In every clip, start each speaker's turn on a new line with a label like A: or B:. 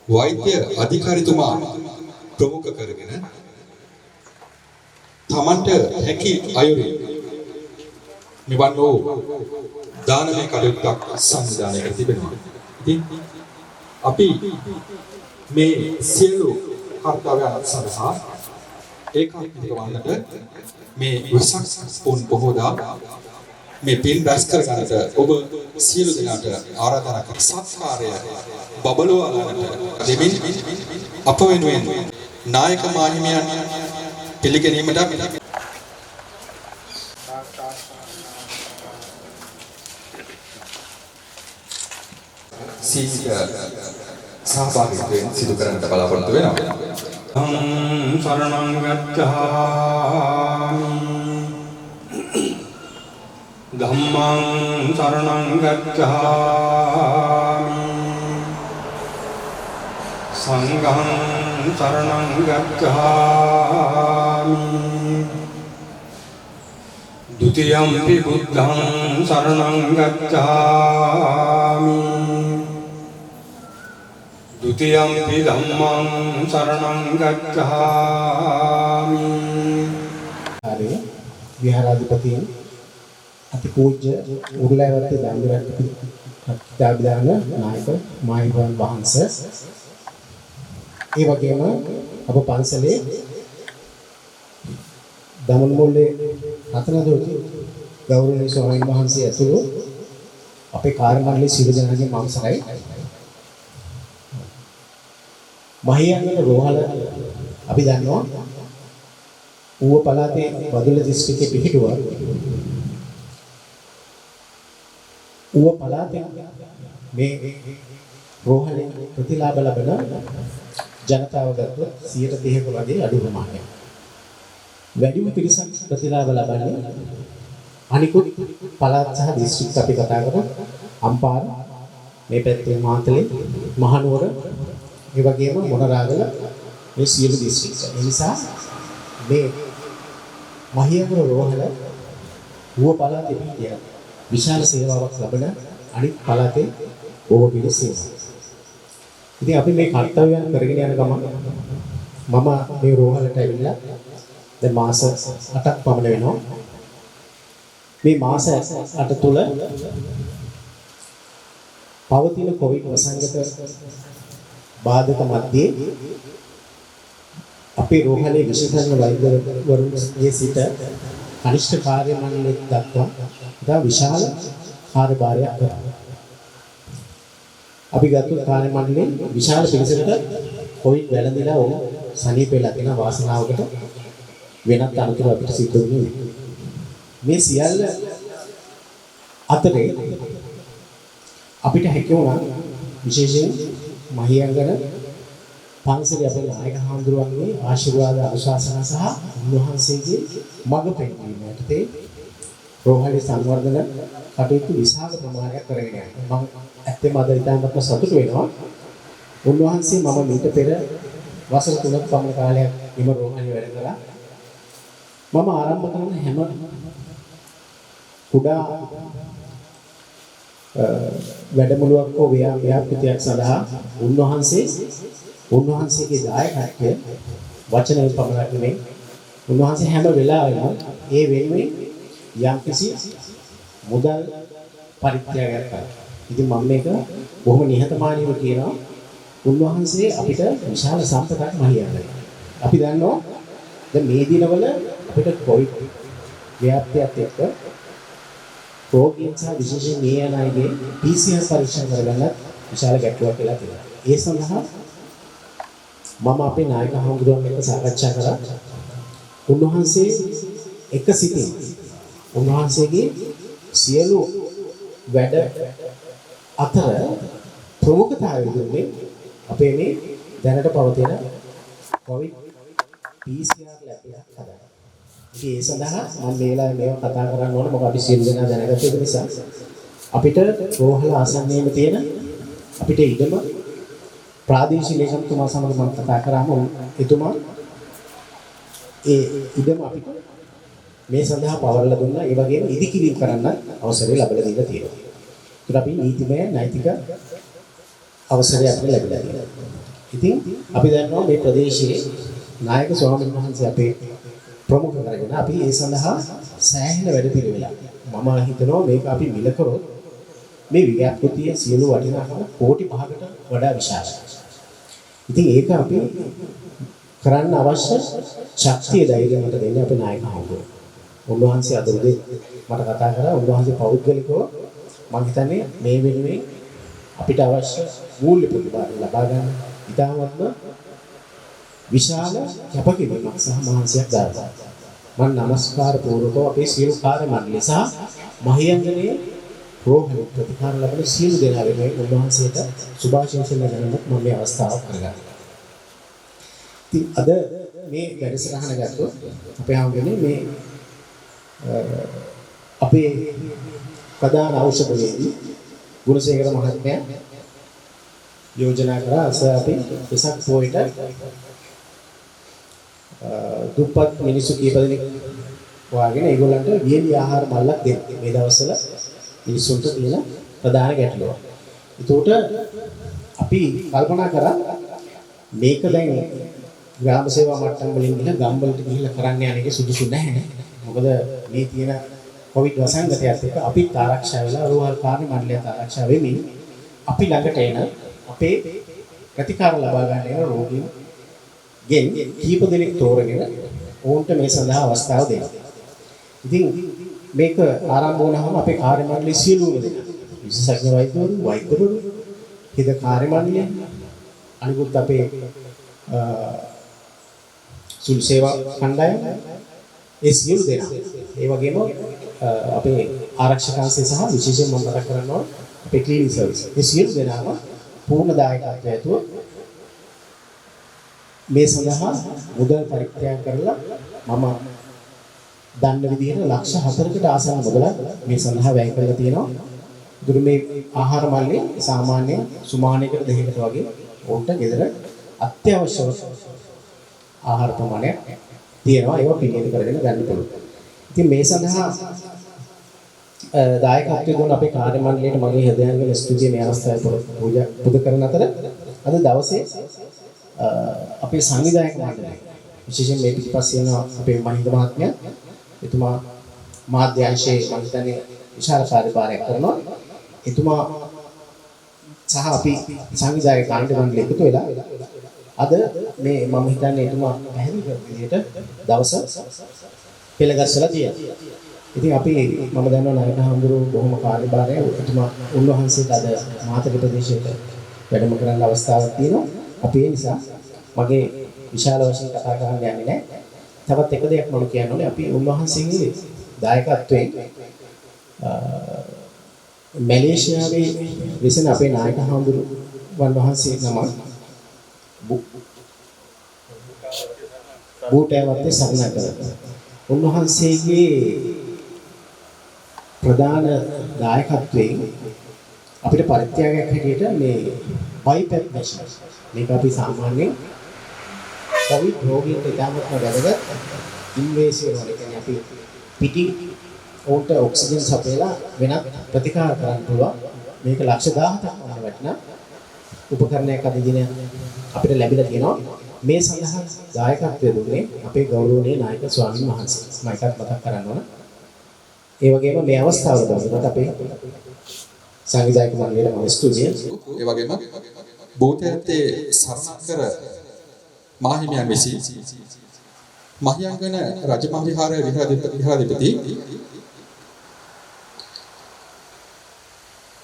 A: වෛද්‍ය අධිකාරිතුමා ප්‍රමුඛ කරගෙන තමන්ට හැකි අයුරින් මෙවන් වූ දානමය කටයුත්තක් සංවිධානය කර තිබෙනවා. ඉතින් අපි මේ සියලු කර්තව්‍යයන් සඳහා ඒකාත්මික වන්නට මේ වෙසක් පුන් පොහොදා මේ පින් රැස් කර ගන්නට ඔබ සියලු දෙනාට ආරාධනා කර සත්කාරය බබලවලට දෙමින් අප වෙනුවෙන් නායක මාහිමියන් පිළිගැනීමට සහභාගීත්වයෙන් සිදු කරන්නට බලාපොරොත්තු වෙනවා.
B: සරණං ගච්ඡාමි ධම්මං සරණං ගච්ඡාමි සංඝං සරණං ගච්ඡාමි ဒုတိယံ පි බුද්ධං සරණං ගච්ඡාමි ဒုတိယံ පි ධම්මං සරණං ගච්ඡාමි.
C: හරි විහාරාධිපතියන් අති පූජ්‍ය උරුලෑවත්තේ දඹදිව නායක මාහිමියන් වහන්සේ ඒ වගේම අප පන්සලේ දමනමුල්ලේ රතනදොරටු ගෞරවනීය ස්වාමීන් වහන්සේ ඇතුළු අපේ කාර්ය මණ්ඩලයේ සියලු දෙනාගේ මම සරයි. මහියංගන රෝහල අපි දන්නවා ඌව පළාතේ බදුල්ල දිස්ත්‍රික්කයේ පිහිටුව ඌව පළාතේ මේ රෝහලේ ප්‍රතිලාභ ලබන ජනතාව ගත්තොත් 130ක වගේ අඩු ප්‍රමාණයක්. වැඩිම පිරිසක් ප්‍රතිලාභ ලබන්නේ අනිකුත් පළාත් සහ දිස්ත්‍රික්ක අපි කතා කරමු. අම්පාර මේ පැත්තේ මාතලේ මහනුවර ඒ වගේම මොනරාගල මේ සියලු දිස්ත්‍රික්ක. ඒ නිසා මේ මහියංගන රෝහල ඌව පළාතේ පිහිටිය විශාල සේවාවක් ලබන අනිත් පළාතේ බොහෝ පිරිස ඉන්නවා. ඉතින් අපි මේ කර්තව්‍යයන් කරගෙන යන ගමන් මම මේ රෝහලට ඇවිල්ලා දැන් මාස 8ක් පමණ වෙනවා. මේ මාස 8 තුල පවතින කොවිඩ් වසංගත බාධක මැද්දේ අපේ රෝහලේ විශේෂඥ වෛද්‍යවරුන්ගේ සිට කනිෂ්ඨ කාර්ය මණ්ඩලයක් දක්වා ඉතා විශාල කාර්යභාරයක් කරනවා. අපි ගත්ත කාර්ය මණ්ඩලයේ විශාල පිරිසකට කොවිඩ් වැළඳිලා ඕන සනීප වෙලා තියෙන වාසනාවකට වෙනත් අනුතර අපිට සිද්ධ වුණේ. මේ සියල්ල අතරේ අපිට හැකිය වුණා විශේෂයෙන් මහියංගන පන්සලේ අපේ නායක හාමුදුරුවන්ගේ ආශිර්වාද අනුශාසනා සහ උන්වහන්සේගේ මඟ පෙන්වීම යටතේ රෝහලේ සංවර්ධන කටයුතු විශාල ප්‍රමාණයක් කරගෙන යනවා. මම ඇත්තම අද ඉතාමත්ම සතුටු වෙනවා. උන්වහන්සේ මම මීට පෙර වසර 3ක පමණ කාලයක් එම රෝහලේ වැඩ කළා. මම ආරම්භ කරන හැම කුඩා වැඩමුළුවක් හෝ ව්‍යාපෘතියක් සඳහා උන්වහන්සේගේ දායකත්වය වචනයෙන් පමණක් නෙමෙයි උන්වහන්සේ හැම වෙලාවෙම ඒ වෙනුවෙන් යම්කිසි මුදල් පරිත්‍යාගයක් කරා. ඉතින් මම මේක බොහොම නිහතමානීව කියනවා. උන්වහන්සේ අපිට විශාල සම්පතක් මහියන්නේ. අපි දන්නවා දැන් මේ දිනවල අපිට කොවිඩ් ව්‍යාප්තියත් එක්ක රෝගීන් සහ විශේෂයෙන් මේ යන අයගේ PCR පරීක්ෂා කරගන්න විශාල ගැටලුවක් වෙලා තියෙනවා. ඒ සඳහා මම අපේ නායක හමුදුරුවන් එක්ක සාකච්ඡා කරා. උන්වහන්සේ එක සිටින් උන්වහන්සේගේ සියලු වැඩ අතර ප්‍රමුඛතාවය දුන්නේ අපේ මේ දැනට පවතින කොවිඩ් PCR ලැබ් එකක් හදන්න. ඉතින් ඒ සඳහා මම මේ වෙලාවේ මේව කතා කරන්න ඕන මොකද අපි සියලු දෙනා දැනගත්ත එක නිසා අපිට රෝහල ආසන්නයේම තියෙන අපිට ඉඩම ප්‍රාදේශීය ලේකම්තුමා සමග මම කතා කරාම එතුමා ඒ ඉඩම අපිට මේ සඳහා පවරලා දුන්නා. ඒ වගේම ඉදිකිරීම කරන්න අවසරය ලැබලා දීලා තියෙනවා. ඒකට අපි නීතිමය නෛතික අවසරය අපිට ලැබිලා තියෙනවා. ඉතින් අපි දන්නවා මේ ප්‍රදේශයේ නායක ස්වාමීන් වහන්සේ අපේ ප්‍රමුඛ කරගෙන අපි ඒ සඳහා සෑහෙන වැඩ පිළිවෙලක් මම හිතනවා මේක අපි මිල කරොත් මේ ව්‍යාපෘතිය සියලු වටිනාකම කෝටි 5කට වඩා විශාලයි. ඉතින් ඒක අපි කරන්න අවශ්‍ය ශක්තිය ධෛර්යය මට දෙන්නේ අපේ නායක හමුදුරුවෝ. උන්වහන්සේ අද උදේ මට කතා කරා. උන්වහන්සේ පෞද්ගලිකව මම හිතන්නේ මේ වෙනුවෙන් අපිට අවශ්‍ය මූල්‍ය ප්‍රතිඵල ලබා ගන්න ඉතාමත්ම විශාල කැපකිරීමක් සහ මහන්සියක් දරනවා. මම নমස්කාර පූර්වකව අපේ සියලු කාර්ය මණ්ඩලය සහ මහියංගනයේ රෝහල ප්‍රතිකාර ලබන සියලු දෙනා වෙනුවෙන් උන්වහන්සේට සුභාශිංසන දැනගන්නත් මම මේ අවස්ථාව කරගන්නවා. ඉතින් අද මේ වැඩසටහන ගත්තොත් අපේ ආගමේ මේ අපේ ප්‍රධාන ඖෂධවේදී ගුණසේකර මහත්මයා යෝජනා කරා අපි වෙසක් පොයට දුප්පත් මිනිස්සු කීප දෙනෙක් වාගෙන ඒගොල්ලන්ට වියලි ආහාර මල්ලක් දෙන්න. මේ දවස්වල මිනිස්සුන්ට තියෙන ප්‍රධාන ගැටලුව. ඒකට අපි කල්පනා කරා මේක දැන් ග්‍රාම සේවා මට්ටම් වලින් ගිහලා ගම් වලට ගිහිල්ලා කරන්න යන එක සුදුසු නැහැ. මොකද මේ තියෙන කොවිඩ් වසංගතයත් එක්ක අපිත් ආරක්ෂා වෙලා රෝහල් කාර්ය මණ්ඩලයත් ආරක්ෂා වෙමින් අපි ළඟට එන අපේ ප්‍රතිකාර ලබා ගන්න යන රෝගීන් ගෙන් කීප දෙනෙක් තෝරගෙන ඔවුන්ට මේ සඳහා අවස්ථාව දෙනවා. ඉතින් මේක ආරම්භ වුණාම අපේ කාර්ය මණ්ඩලයේ සියලුම දෙනා විශේෂඥ වෛද්‍යවරු හිත කාර්ය මණ්ඩලය අනිකුත් අපේ සුළු සේවා කණ්ඩායම ඒ සියලු දෙනා ඒ වගේම අපේ ආරක්ෂක අංශය සහ විශේෂයෙන් මම මතක් කරනවා අපේ ක්ලිනික් සර්විස් මේ සියලු දෙනාම පූර්ණ දායකත්වය ඇතුව මේ සඳහා මුදල් පරිත්‍යාග කරලා මම දන්න විදිහට ලක්ෂ 4කට ආසන්න මුදලක් මේ සඳහා වැය කරලා තියෙනවා. ඒකට මේ ආහාර මල්ලේ සාමාන්‍ය සුමානයකට දෙකකට වගේ උන්ට ගෙදර අත්‍යවශ්‍ය ආහාර ප්‍රමාණයක් තියෙනවා. ඒවා පිළියෙල කරගෙන ගන්න පුළුවන්. ඉතින් මේ සඳහා දායකත්වය දුන්න අපේ කාර්ය මණ්ඩලයට මගේ හදයන්ගෙන ස්තුතිය මේ අවස්ථාවේ පූජා පුද කරන අතර අද දවසේ අපේ සංවිධායක මණ්ඩලය විශේෂයෙන් මේ පිටිපස්සේ යන අපේ මහින්ද මහත්මයා එතුමා මාධ්‍ය අංශයේ මම හිතන්නේ විශාල කාර්යභාරයක් කරනවා. එතුමා සහ අපි සංවිධායක කාර්ය මණ්ඩලය එකතු වෙලා අද මේ මම හිතන්නේ එතුමා පැහැදිලි කරන විදිහට දවස පෙළගස්සලා තියෙනවා. ඉතින් අපි මම දන්නවා නායක හඳුරු බොහොම කාර්යභාරය එතුමා උන්වහන්සේට අද මාතක ප්‍රදේශයට වැඩම කරන්න අවස්ථාවක් තියෙනවා. අපි ඒ නිසා මගේ විශාල වශයෙන් කතා කරන්න යන්නේ නැහැ. තවත් එක දෙයක් මම කියන්න ඕනේ අපි උන්වහන්සේගේ දායකත්වයෙන් මැලේසියාවේ විසින් අපේ නායක හඳුරු වහන්සේ නම බූටෑවත්තේ සරණ කරා. උන්වහන්සේගේ ප්‍රධාන දායකත්වයෙන් අපිට පරිත්‍යාගයක් හැටියට මේ බයිපැප් මැෂින් මේක අපි සාමාන්‍යයෙන් කොවිඩ් රෝගීන්ට ඉතාමත්ම වැදගත් ඉන්වේසිව් වල කියන්නේ අපි පිටින් උන්ට ඔක්සිජන් සපයලා වෙනත් ප්‍රතිකාර කරන්න පුළුවන් මේක ලක්ෂ 1000ක් වගේ වටිනා උපකරණයක් අද දින අපිට ලැබිලා තියෙනවා. මේ සඳහා දායකත්වය දුන්නේ අපේ ගෞරවනීය නායක ස්වාමීන් වහන්සේ. මම එකක් මතක් කරන්න ඕන. ඒ වගේම මේ අවස්ථාවල තමයි අපේ සංවිධායක මණ්ඩලයේ මම ස්තුතියි.
A: ඒ වගේම බෝතැත්තේ සරණකර මාහිමියන් විසින් මහියංගන රජමහා විහාරයේ විහාරාධිපති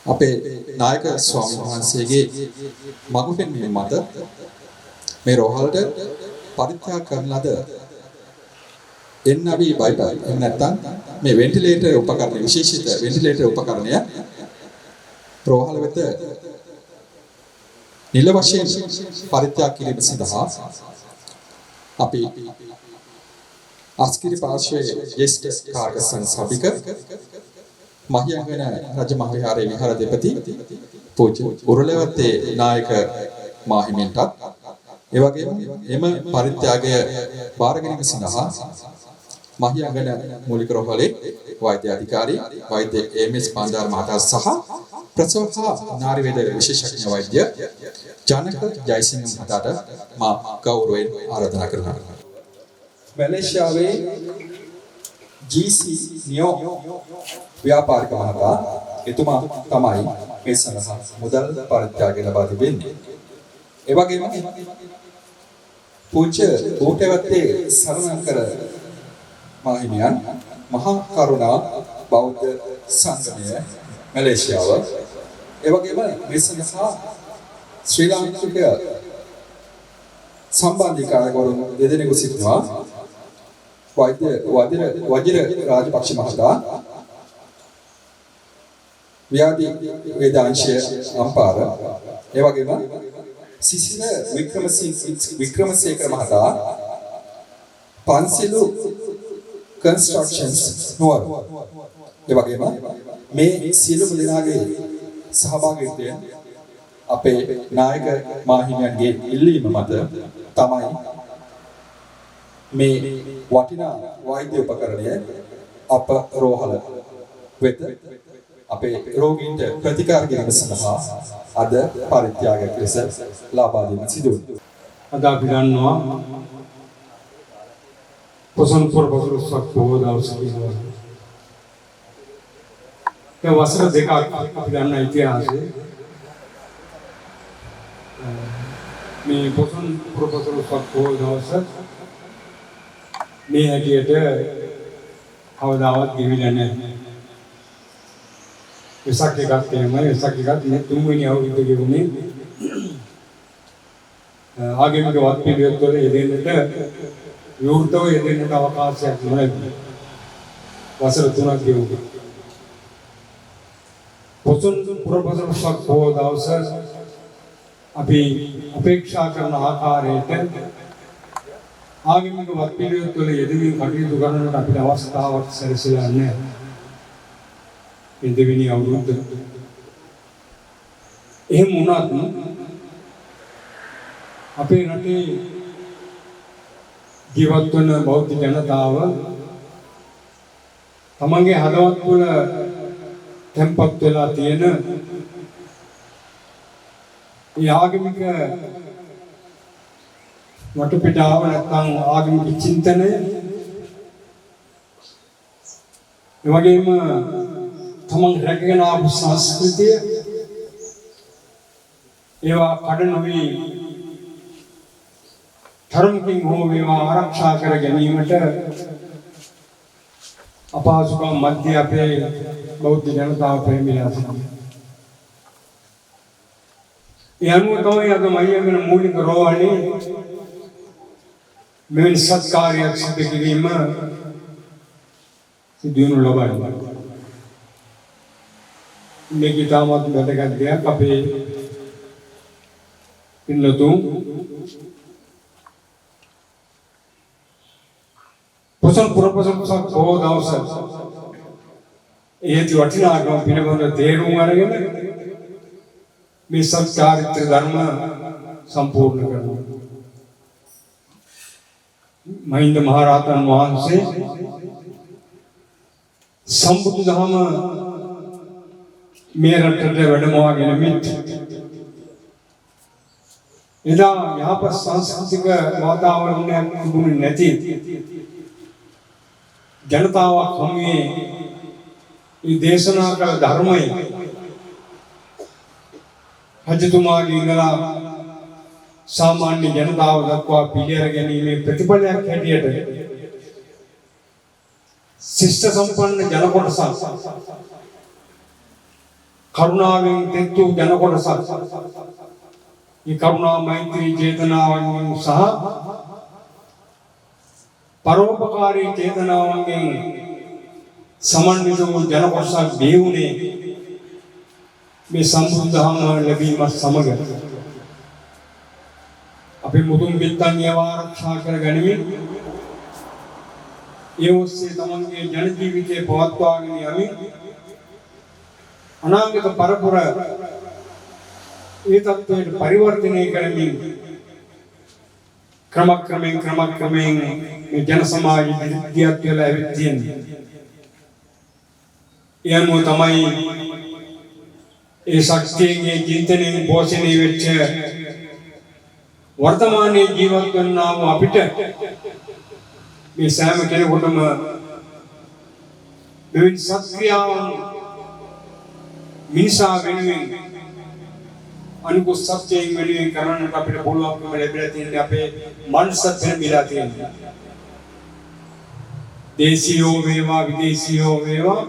A: අපේ නායක ස්වාමීන් වහන්සේගේ මඟ පෙන්වීම මත මේ රෝහලට පරිත්‍යාග කරන ලද එන්නවි බයිපල් එහෙම නැත්නම් මේ වෙන්ටිලේටර් උපකරණ විශේෂිත වෙන්ටිලේටර් උපකරණය රෝහල වෙත නිල වශයෙන් පරිත්‍යාග කිරීම සඳහා අපි අස්කිරි පාර්ශ්වයේ ජ්‍යෙෂ්ඨ කාර්ය සංසභික මහියංගන රජමහා විහාරයේ විහාරාධිපති පූජ්‍ය උරුලවත්තේ නායක මාහිමියන්ටත් ඒ වගේම එම පරිත්‍යාගය බාර ගැනීම සඳහා මහියංගන මූලික රෝහලේ වෛද්‍ය අධිකාරී වෛද්‍ය එම්.එස්. පන්දාර මහතා සහ ප්‍රසව හා නාරි වේද විශේෂඥ වෛද්‍ය ජනක ජයසිංහ මහතාට මා ගෞරවයෙන් ආරාධනා කරනවා. මැලේසියාවේ GC නියෝ ව්‍යාපාරික මහතා එතුමා තමයි මේ සඳහා මුදල් පරිත්‍යාගය ලබා දෙන්නේ. ඒ වගේම පූජ්‍ය බෝටවත්තේ සරණංකර මාහිමියන් මහා කරුණා බෞද්ධ සංගමය මැලේසියාව ඒ වගේම මේ සඳහා ශ්‍රී ලාංකික සම්බන්ධීකාරකවරුන් දෙදෙනෙකු සිටිනවා. වජිර රාජපක්ෂ මහතා ව්‍යාධි වේදාංශය අම්පාර ඒ වගේම සිසිල වික්‍රමසේකර මහතා පන්සිලු කන්ස්ට්‍රක්ෂන්ස් නුවර ඒ වගේම මේ සියලුම දෙනාගේ සහභාගීත්වයෙන් අපේ නායක මාහිමියන්ගේ ඉල්ලීම මත තමයි මේ වටිනා වෛද්‍ය උපකරණය අප රෝහල වෙත අපේ රෝගීන්ට ප්‍රතිකාර කිරීම සඳහා අද පරිත්‍යාගයක් ලෙස ලබා දීම සිදු වුණා.
B: අද අපි ගන්නවා පොසොන් පොරොසොක් බොහෝ දවස් කියනවා. ඒ වසර දෙකක් අපි ගන්න ඉතිහාසයේ මේ පොසොන් පොරොසොක් බොහෝ දවස් මේ හැටියට කවදාවත් ගෙවිලා නැහැ. වෙසක් එකක් තමයි වෙසක් එකක් මේ තුන්වෙනි අවුරුද්ද ගෙවුනේ ආගමික වත් පිළිවෙත් වල යෙදෙන්නට විවෘතව යෙදෙන්නට අවකාශයක් නොලැබුණා. වසර 3ක් ගෙවුවා. පොසොන් පුරපසරක් බොහෝ දවස් අපි අපේක්ෂා කරන ආකාරයට ආගමික වත් පිළිවෙත් වල යෙදෙමින් කටයුතු කරනකොට අපිට අවස්ථාවක් සැලසෙලා නැහැ. දෙවෙනි අවුරුද්ද එහෙම වුණත් අපේ රටේ ජීවත් වන බෞද්ධ ජනතාව තමන්ගේ හදවත් තුළ තැන්පත් වෙලා තියෙන ඒ ආගමික වටපිටාව නැත්නම් ආගමික චින්තනය ඒ වගේම තමන් රැකගෙන ආපු සංස්කෘතිය ඒවා කඩ නොවි ධර්මකින් හෝ මේවා ආරක්ෂා කර ගැනීමට අපහසුකම් මැද අපේ බෞද්ධ ජනතාව ප්‍රේමිලා සිටිනවා. ඒ අනුව තමයි අද මහියංගන මූලික රෝහලේ මෙවැනි සත්කාරයක් සිදු කිරීම සිදුවනු ලබනවා. මේක ඉතාමත් වැදගත් දෙයක්. අපේ පින්නතුන් පොසොන් පුරපසොක් බොහෝ දවස් ඒ වටිනාකම පිළිබඳ තේරුම් අරගෙන මේ සංස්කාරික ධර්ම සම්පූර්ණ කරනවා. මහින්ද මහරහතන් වහන්සේ සම්බුදු දහම මේ රටට වැඩමවාගෙන මිත් එදා යහපත් සංස්කෘතික වාතාවරණයක් තිබුණේ නැති ජනතාවක් හමුවේ මේ දේශනා කළ ධර්මය රජතුමාගේ ඉඳලා සාමාන්‍ය ජනතාව දක්වා පිළිඅර ගැනීමේ ප්‍රතිඵලයක් හැටියට ශිෂ්ට සම්පන්න ජන කොටසක් කරුණාවෙන් තෙත්තු ජන කොටසක් මේ කරුණා මෛත්‍රී චේතනාවන් සහ පරෝපකාරී චේතනාවන්ගෙන් සමන්විත වූ ජන කොටසක් බිහිවුනේ මේ සම්බුද්ධ ධර්ම ලැබීමත් සමග අපි මුතුන් බිත්තන් ඒවා ආරක්ෂා කර ගනිමින් ඒ ඔස්සේ තමන්ගේ ජන ජීවිතේ පවත්වාගෙන යමින් අනාගත පරපුර ඒ තත්ත්වයට පරිවර්තනය කරමින් ක්‍රමක්‍රමයෙන් මේ ජන සමාජ විද්‍යාත් වෙලා ඇවිත් තියෙන්නේ. එයම තමයි ඒ ශක්තියේ චින්තනයේ පෝෂණය වෙච්ච වර්තමානයේ ජීවත් වන්නා වූ අපිට මේ සෑම කෙනෙකුටම මෙවැනි සත්‍ක්‍රියාවන් මිනිසා වෙනුවෙන් අනිකුත් සත්‍යයෙන් වෙනුවෙන් කරන්නට අපිට පුළුවන්කම ලැබිලා තියෙන්නේ අපේ මනසත් වෙනලා තියෙන්නේ. දේශීයෝ වේවා විදේශීයෝ වේවා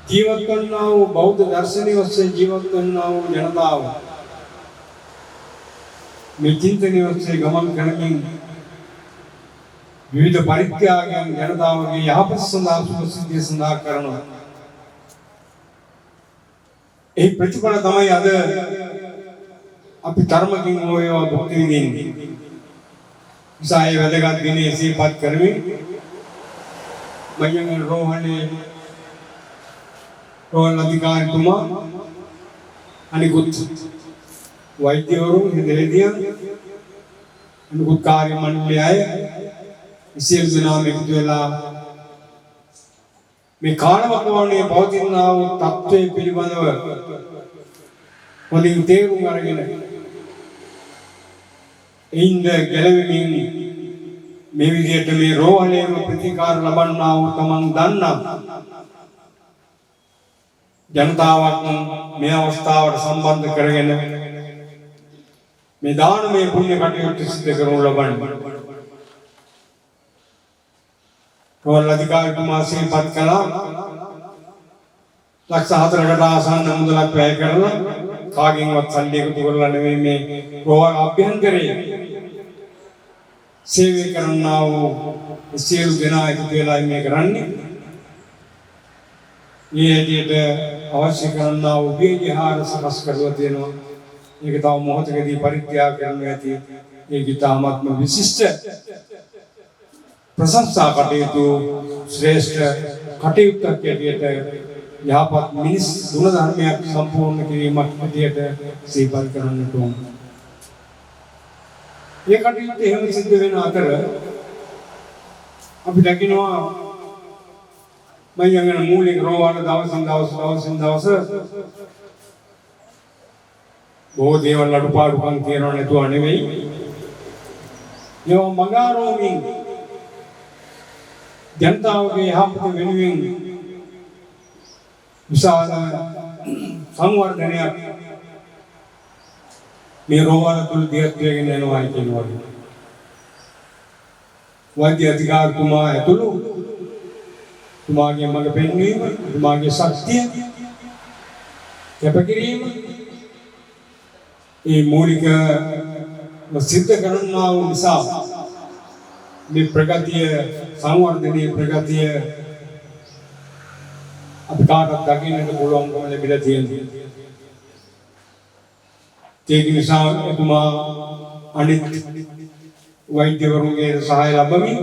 B: ජීවත් වන්නා වූ බෞද්ධ දර්ශනීය ඔස්සේ ජීවත් වන්නා වූ ජනතාව මේ චින්තනයේ ඔස්සේ ගමන් කරමින් විවිධ පරිත්‍යාගයන් ජනතාවගේ යහපත සඳහා සුභසිද්ධිය සඳහා කරනවා. ඒ ප්‍රතිඵල තමයි අද අපි ධර්මකින් හොයවා භුක්ති විඳින්නේ. ඉසායේ වැදගත් දිනේ සිහිපත් කරමින් මයංග රෝහණ අධිකාරිතුමා අනිකුත් වෛද්‍යවරු හිදෙලදියන් අනිකුත් කාර්ය මණ්ඩලය අය විශේෂ දිනාම එකතු වෙලා මේ කාලවකවානුවේ පවතිනා වූ තත්ත්වයේ පිළිබඳව හොඳින් තේරුම් අරගෙන ඉන්ද ගැලවෙමින් මේ විදිහට මේ රෝහලේම ප්‍රතිකාර ලබන්නා වූ තමන් දන්නා ජනතාවක් මේ අවස්ථාවට සම්බන්ධ කරගෙන මේ දානමය පුණ්‍ය කටයුතු සිදු කරනු ලබන්නේ. රෝහල් අධිකාරිතුමා සිහිපත් කළා ලක්ෂ 4කට ආසන්න මුදලක් වැය කරලා කාගෙන්වත් සල්ලි එකතු කරලා නෙමෙයි මේ රෝහල් අභ්‍යන්තරයේ සේවය කරන්නා වූ සියලු දෙනා එකතු වෙලා මේ කරන්නේ. මේ ඇටියට අවශ්‍ය කරන්නා වූ විහාර සකස් කරලා තියෙනවා. ඒක තව මොහොතකදී පරිත්‍යාග කරන්න ඇති. ඒක ඉතාමත්ම විශිෂ්ට ප්‍රශංසා කටයුතු ශ්‍රේෂ්ඨ කටයුත්තක් ඇටියට යහපත් මිනිස් ගුණ ධර්මයක් සම්පූර්ණ කිරීමක් ඇටියට සිහිපත් කරන්නට ඕන. මේ කටයුත්ත එහෙම සිද්ධ වෙන අතර අපි දකිනවා මයංගන මූලික රෝහල දවසින් දවස බොහෝ දේවල් අඩුපාඩුකම් තියෙනව නැතුව නෙවෙයි. ඒවා මගාරෝමින් ජනතාවගේ යහපත වෙනුවෙන් විශාල සංවර්ධනයක් මේ රෝහල තුල දියත්වගෙන යනවා කියනවා. වෛද්‍ය අධිකාරිතුමා ඇතුළු තුමාගේ මඟ පෙන්වීම, තුමාගේ ශක්තිය කැපකිරීම ඒ මූලික සිද්ධ කරන්නා වූ නිසා මේ ප්‍රගතිය සංවර්ධනයේ ප්‍රගතිය අපි කාටවත් දකින්නට පුළුවන්කම ලැබිලා තියෙනවා. ඒක නිසා එතුමා අනිත් වෛද්‍යවරුන්ගේ සහාය ලැබමින්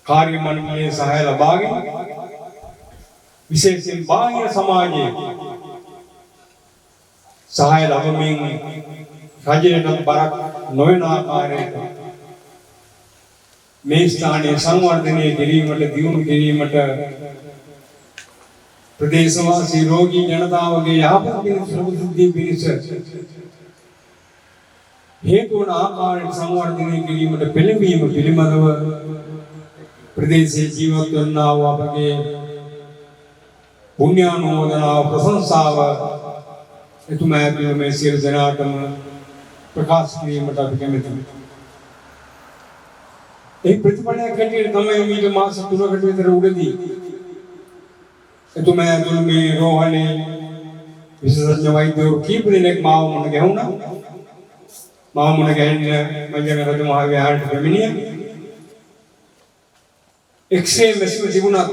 B: කාර්ය මණ්ඩලයේ සහාය ලබාගෙන විශේෂයෙන් බාහිර සමාජයේ සහාය ලැබමින් රජයට බරක් නොවන ආකාරයට මේ ස්ථානයේ සංවර්ධනය කිරීමට දියුණු කිරීමට ප්‍රදේශවාසී රෝගී ජනතාවගේ යහපත පිණිස සුදුසුද්ධිය පිණිස හේතු වන ආකාරයට සංවර්ධනය කිරීමට පෙළඹීම පිළිබඳව ප්‍රදේශයේ ජීවත් වන්නා වූ අපගේ පුණ්‍යානුමෝදනාව ප්‍රශංසාව එතුමා ඇතුළු මේ සියලු දෙනාටම ප්‍රකාශ කිරීමට අපි කැමැතියි. ඒ ප්‍රතිඵලයක් හැටියට තමයි ඊට මාස 3කට විතර උඩදී එතුමා ඇතුළු මේ රෝහලේ විශේෂඥ වෛද්‍යවරු කීප දෙනෙක් මාව මුණ ගැහුණා. මාව මුණ ගැහෙන්න මජග රජ මහ විහාරයට පැමිණියා. එක්ස්රේ මැෂින් තිබුණත්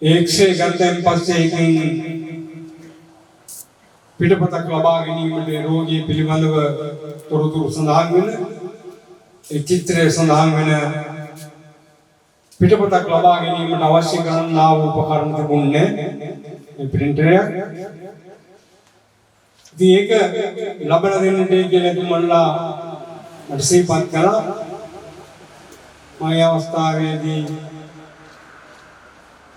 B: එක්ස්රේ ගත්තන් පස්සේ එකකින් පිටපතක් ලබා ගැනීමට රෝගී පිළිබඳව තොරතුරු සඳහන් වෙන ඒ චිත්‍රය සඳහන් වෙන පිටපතක් ලබා ගැනීමට අවශ්‍ය කරන්නා වූ උපකරණ තිබුණේ මේ ප්‍රින්ටරය. ඉතින් ඒක ලබන දෙන්නට කියලා තුමන්ලා මට සිහිපත් කළා. මේ අවස්ථාවේදී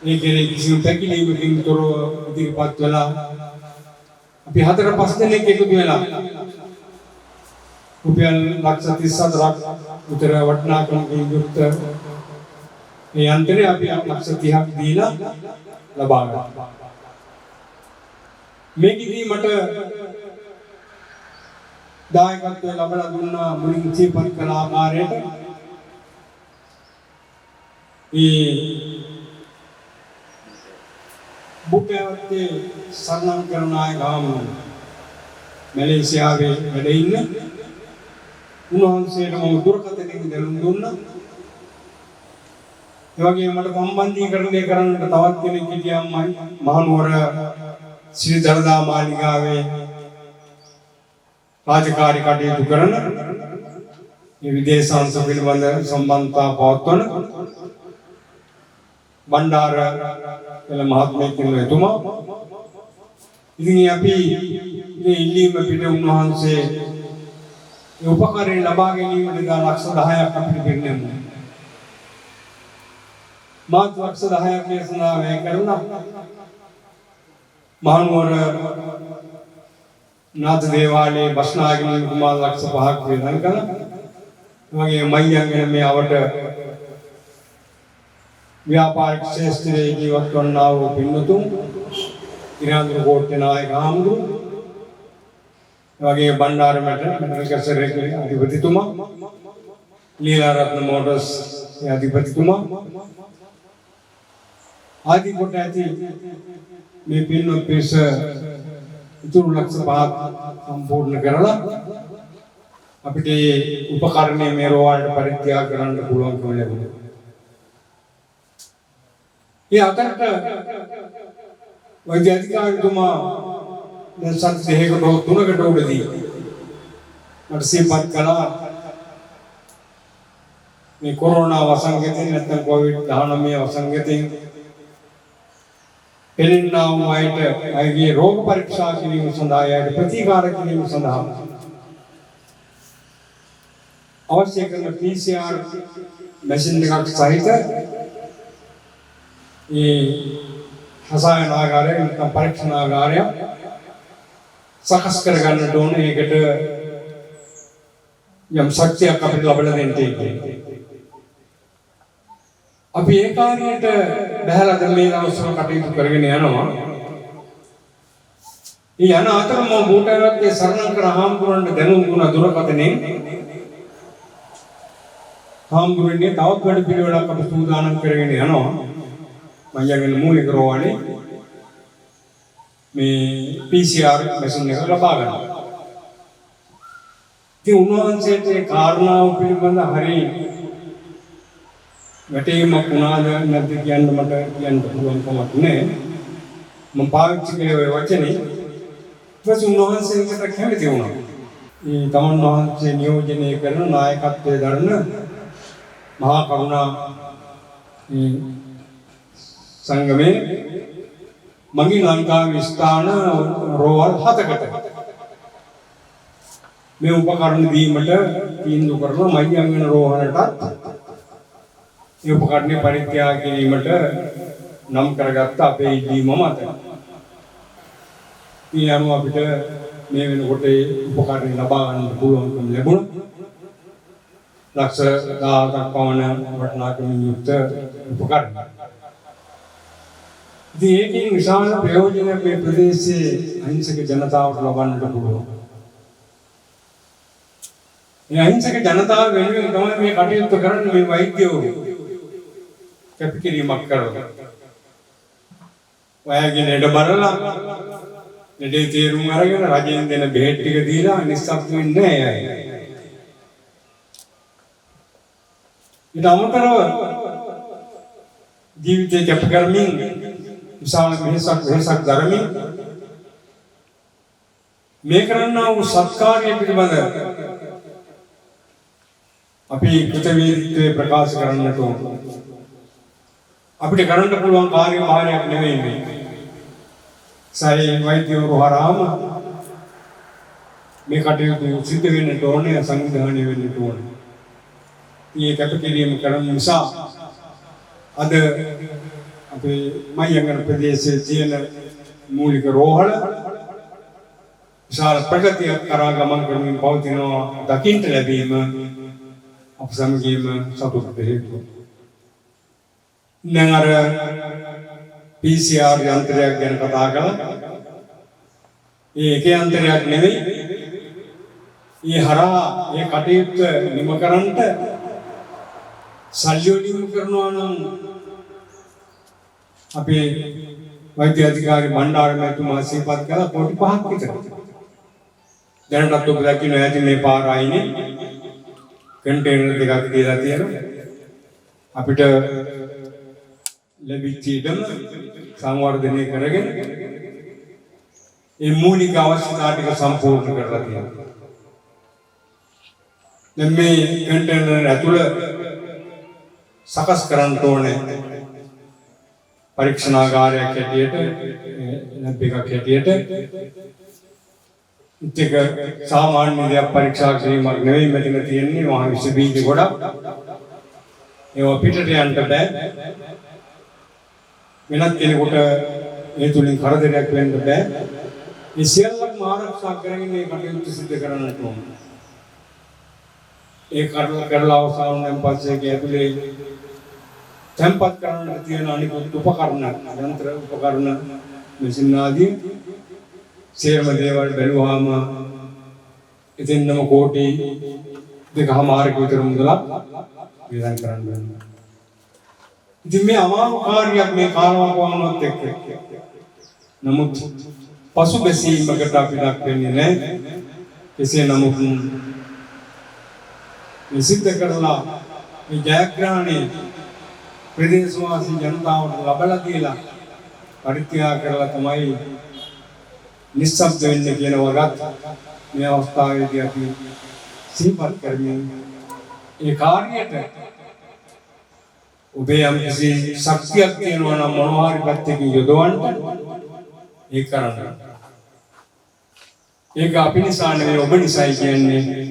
B: ඒකේ කිසිම පැකිලීමකින් තොරව ඉදිරිපත් වෙලා අපි 4-5 දෙනෙක් එකතු වෙලා රුපියල් 1,34ක් විතර වටිනාකමකින් යුක්ත මේ යන්ත්‍රය අපි 1,30ක් දීලා ලබා ගන්නවා. මේකදී මට දායකත්වය ලබා දුන්නා මුලින් සිහිපත් කළ ආකාරයට බුප්පවත්තේ සරණම් කරනාය ගාම මැලේසියාවේ වැඩ ඉන්න උන්වහන්සේට මම දුරකථනයෙන් දැනුම් දුන්නා. ඒ වගේම මට සම්බන්ධීකරණය කරන්නට තවත් කෙනෙක් හිටියම්මයි මහනුවර ශ්‍රී දළදා මාලිගාවේ රාජකාරී කටයුතු කරන මේ විදේශාංශ පිළිබඳ සම්බන්ධතා පවත්වන බණ්ඩාර කියලා මහත්මයෙක් ඉන්නවා එතුමා. ඉතින් අපි මේ ඉල්ලීම පිට උන්වහන්සේ ඒ උපකරණ ලබා ගැනීමට 10,10ක් අපිට දෙන්නෙමු. මාත් 10,10ක් දේශනා වේ කරුණා. මහනුවර නාථ දේවාලයේ බස්නාගිනී කුමාර 5,00,000ක් වේදන් කළා. ඒ වගේම මයියන්ගෙන මේ අවට ව්‍යාපාරික ශාස්ත්‍රයේ ජීවත් වන්නා වූ පින්නතුන් ඉරාන්දුර කෝට්ටේ නායක හාමුදුරු ඒ වගේම බණ්ඩාර මෙටල් කැසරේ අධිපතිතුමා ලීලාරත්න මෝටර්ස් අධිපතිතුමා ආදී කොට ඇති මේ පින්නොත් පිරිස ඉතුරු 1,05,000 සම්පූර්ණ කරලා අපිට මේ උපකරණය මේ රෝවල්ට පරිත්‍යාග කරන්න පුළුවන්කම ලැබුණා. ඒ අතරට වෛද්‍ය අධිකාරිතුමා දැන් සත් දෙකකට 3කට උඩදී මට සිහිපත් කළා මේ කොරෝනා වසංගතයෙන් නැත්නම් COVID-19 වසංගතයෙන් පෙළෙන්නා වූ අයගේ රෝග පරීක්ෂා කිරීම සඳහා අයට ප්‍රතිකාර කිරීම සඳහා අවශ්‍ය කරන PCR මැෂින් එකක් සහිත ඒ රසායනාගාරය නැත්නම් පරීක්ෂණාගාරය සකස් කර ගන්නට ඕනේ. ඒකට යම් ශක්තියක් අපිට ලැබලා දෙන්න තියෙනවා. අපි ඒ කාර්යයට බහැලා දැන් මේ දවස්වල කටයුතු කරගෙන යනවා. මේ යන අතරම බෝටරත්තේ සරණංකර හාමුදුරන්ට දැනුම් දුන දුරකථනයෙන් හාමුදුරන්ගේ තවත් වැඩ පිළිවෙලක් අපි සූදානම් කරගෙන යනවා. මයංගල මූලික රෝහලේ මේ PCR මැෂින් එක ලබා ගන්නවා. ඉතින් උන්වහන්සේට ඒ කාරණාව පිළිබඳ හරිය වැටීමක් වුණාද නැද්ද කියන්න මට කියන්න පුළුවන් කමක් නැහැ. මම පාවිච්චි කළේ ওই වචනේ. ඊපස් උන්වහන්සේකට කැමති වුණා. මේ තමන් වහන්සේ නියෝජනය කරන නායකත්වයේ දරන මහා කරුණා සංගමේ මගේ ලංකාවේ ස්ථාන රෝවල් 7කට මේ උපකරණ දීමට තීන්දුව කරන මහියංගන රෝහලටත් මේ උපකරණ පරිත්‍යාග කිරීමට නම් කරගත්ත අපේ ඉල්ලීම මත මේ අනුව අපිට මේ වෙනකොට උපකරණ ලබා ගන්න පුළුවන්කම ලැබුණා. ලක්ෂ 1000ක් පමණ වටිනාකමින් යුක්ත උපකරණ. ඉතින් ඒකෙන් විශාල ප්‍රයෝජනයක් මේ ප්‍රදේශයේ අහිංසක ජනතාවට ලබන්නට පුළුවන්. මේ අහිංසක ජනතාව වෙනුවෙන් තමයි මේ කටයුතු කරන්නේ මේ වෛද්‍යවරු කැපකිරීමක් කරනවා. ඔයගේ නේද බරලා නේද තීරුම් අරගෙන රජෙන් දෙන බෙහෙත් ටික දීලා නිස්සබ්ද වෙන්නේ නැහැ අය. ඊට අමතරව ජීවිතේ කැප කරමින් විශාල වෙනසක් දරමින් මේ කරන්නා වූ සත්කාරය පිළිබඳ අපි කෘතවේදීත්වයේ ප්‍රකාශ කරන්නට ඕන. අපිට කරන්න පුළුවන් කාර්යභාරයක් නෙවෙයි මේ. සාරේ වෛද්‍යවරු හරහාම මේ කටයුතු සිද්ධ වෙන්නට ඕනේ සංවිධානය වෙන්නට ඕනේ. මේ කැපකිරීම කරන නිසා අද අපේ මයංගන ප්‍රදේශයේ තියෙන මූලික රෝහල විශාල ප්‍රගතියක් කරා ගමන් කරමින් පවතිනවා දකින්න ලැබීම අප සමගියම සතුටට හේතුව. දැන් අර PCR යන්ත්‍රයක් ගැන කතා කළා. ඒක යන්ත්‍රයක් නෙවෙයි. ඒ හරහා ඒ කටයුත්ත නිම කරන්නට සල්ලි වලින් කරනවා නම් අපේ වෛද්‍ය අධිකාරී මණ්ඩාර මැතිතුමා සිහිපත් කළා කෝටි 5ක් විතර. දැනටත් ඔබ දකින්න ඇති මේ පාර අයිනේ කන්ටේනර් දෙකක් දීලා තියෙනවා. අපිට ලැබිච්ච ඉඩම සංවර්ධනය කරගෙන ඒ මූලික අවශ්‍යතා ටික සම්පූර්ණ කරලා තියෙනවා. දැන් මේ කන්ටේනර් ඇතුළ සකස් කරන්න ඕනේ පරීක්ෂණාගාරයක් හැටියට ලැබ් එකක් හැටියට ඒක සාමාන්‍ය දෙයක් පරීක්ෂා කිරීමක් නෙවෙයි මෙතන තියෙන්නේ මහා විශ්ව බීජ ගොඩක් ඒවා පිටට යන්න බෑ වෙනත් කෙනෙකුට ඒ තුලින් කරදරයක් වෙන්න බෑ මේ සියල්ලම ආරක්ෂා කරගෙන මේ කටයුතු සිදු කරන්නට ඕන ඒ කරලා අවසන් වෙන පස්සේ ඇතුලේ tempat කරන්න තියෙන අනිකුත් උපකරණ යන්ත්‍ර උපකරණ මැෂින් ආදී සියලුම දේවල් බැලුවාම ඉතින්ම කෝටි 2.5ක විතර මුදලක් වියදම් කරන්න වෙනවා. ඉතින් මේ අමාරු කාර්යයක් මේ කාලවකවානුවත් එක්ක. නමුත් පසුබැසීමකට අපි ලක් වෙන්නේ නැහැ. කෙසේ නමුත් මේ සිද්ධ කරලා මේ ජයග්‍රහණය ප්‍රදේශවාසී ජනතාවට ලබලා දීලා පරිත්‍යාග කරලා තමයි නිස්සබ්ද වෙන්න කියන වගත් මේ අවස්ථාවේදී අපි සිහිපත් කරමින් ඒ කාර්යයට ඔබේ යම් කිසි ශක්තියක් තියෙනවා නම් මොනවා හරි පැත්තකින් යොදවන්න ඒ කරන්න. ඒක අපි නිසා නෙවෙයි ඔබ නිසායි කියන්නේ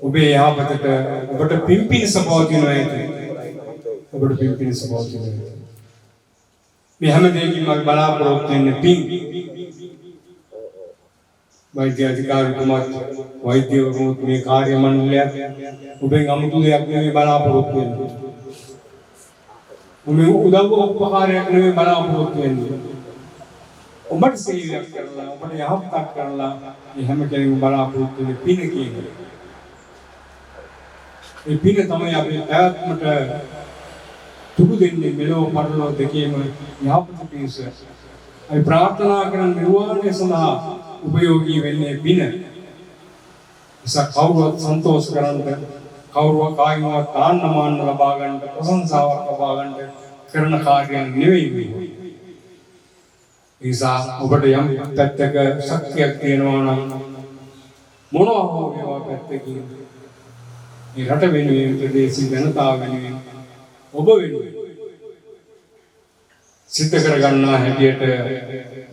B: ඔබේ යහපතට ඔබට පිම්පින සපෝතිනවා ඒක. ඔබට පිම්පින සපෝතිනවා. මේ හැම දෙයකින්ම අපි බලාපොරොත්තු වෙන්නේ පින්. වෛද්‍ය අධිකාරිතුමාත් වෛද්‍යවරුත් මේ කාර්ය මණ්ඩලයක් ඔබෙන් අමුතු දෙයක් නෙවෙයි බලාපොරොත්තු වෙන්නේ. ඔබේ උදව් උපකාරයක් නෙවෙයි බලාපොරොත්තු වෙන්නේ. ඔබට සේවයක් කරලා ඔබට යහපතක් කරලා මේ හැම කෙනෙකුම බලාපොරොත්තු වෙන්නේ පින කියන්නේ. ඒ පින තමයි අපේ පැවැත්මට තුඩු දෙන්නේ මෙලොව පරලොව දෙකේම යහපත පිණිස. අපි ප්‍රාර්ථනා කරන නිර්වාණය සඳහා උපයෝගී වෙන්නේ පින. නිසා කවුරුත් සන්තෝෂ කරන්න කවුරුව කායිමවත් ආන්නමාන ලබා ගන්න ප්‍රශංසාවක් ලබා ගන්න කරන කාර්යයක් නෙවෙයි මේ. නිසා ඔබට යම් පැත්තක ශක්තියක් තියෙනවා නම් මොනවා හෝ ඒවා පැත්තකින් මේ රට වෙනුවෙන් ප්‍රදේශීය ජනතාව වෙනුවෙන් ඔබ වෙනුවෙන් සිද්ධ කර ගන්නා හැටියට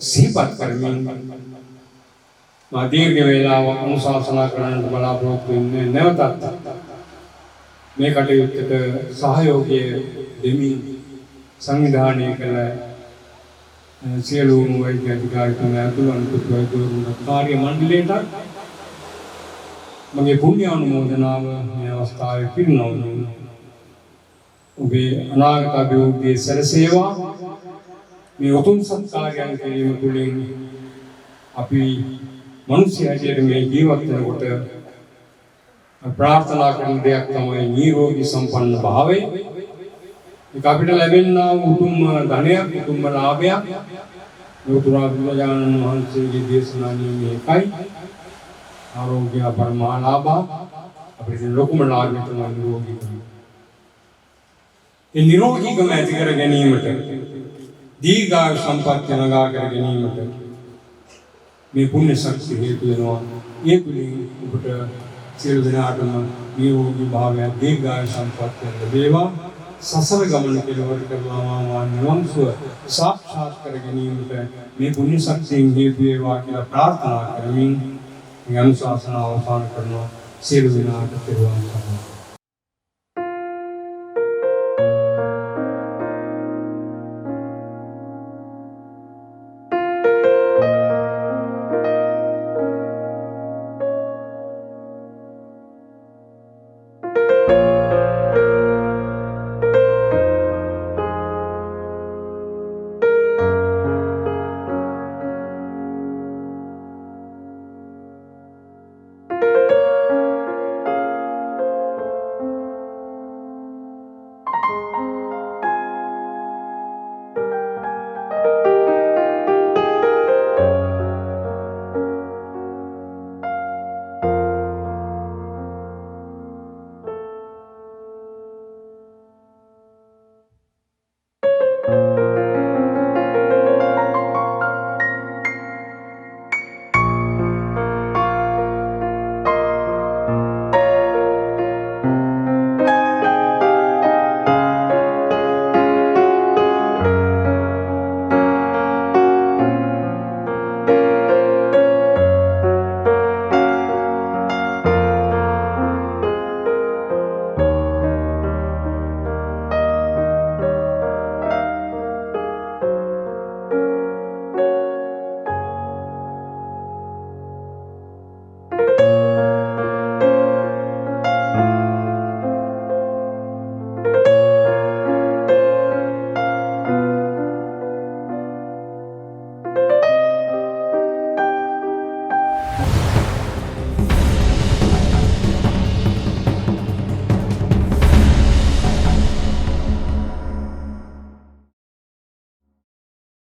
B: සිහිපත් කරමින් මා දීර්ඝ වේලාවක් අනුශාසනා කරන්න බලාපොරොත්තු වෙන්නේ නැවතත් මේ කටයුත්තට සහයෝගය දෙමින් සංවිධානය කළ සියලුම වෛද්‍ය අධිකාරිතුමා ඇතුළු අනිකුත් වෛද්‍යවරුන් කාර්ය මණ්ඩලයට මගේ පුණ්‍ය අනුමෝදනාව මේ අවස්ථාවේ පිරිනමනවා. ඔබේ අනාගත අභිවෘද්ධියේ සැලසේවා මේ උතුම් සත්කාරයන් කිරීම තුළින් අපි මිනිස් හැටියට මේ ජීවත් වෙනකොට ප්‍රාර්ථනා කරන දෙයක් තමයි නිරෝගී සම්පන්න භාවය. ඒක අපිට ලැබෙනා උතුම් ධනයක් උතුම් ලාභයක් ලෝතුරා බුදුරජාණන් වහන්සේගේ දේශනා නියමයකයි ආරෝග්‍ය පරමාලාභ අපිට ලොකුම ලාභය තමයි නිරෝගීකම. ඒ නිරෝගීකම ඇති කර ගැනීමට දීර්ඝායු සම්පත් නගා කර ගැනීමට මේ පුණ්‍ය ශක්තිය හේතු වෙනවා. ඒ තුලින් ඔබට සියලු දෙනාටම නිරෝගී භාවය දීර්ඝායු සම්පත් ලැබේවා. සසර ගමන කෙලවර කරනවා නිවන් සුව සාක්ෂාත් කර ගැනීමට මේ පුණ්‍ය ශක්තියෙන් හේතු වේවා කියලා ප්‍රාර්ථනා කරමින් මේ අනුශාසනාව අවසන් කරනවා. සියලු දෙනාට පිරුවන් සරණයි.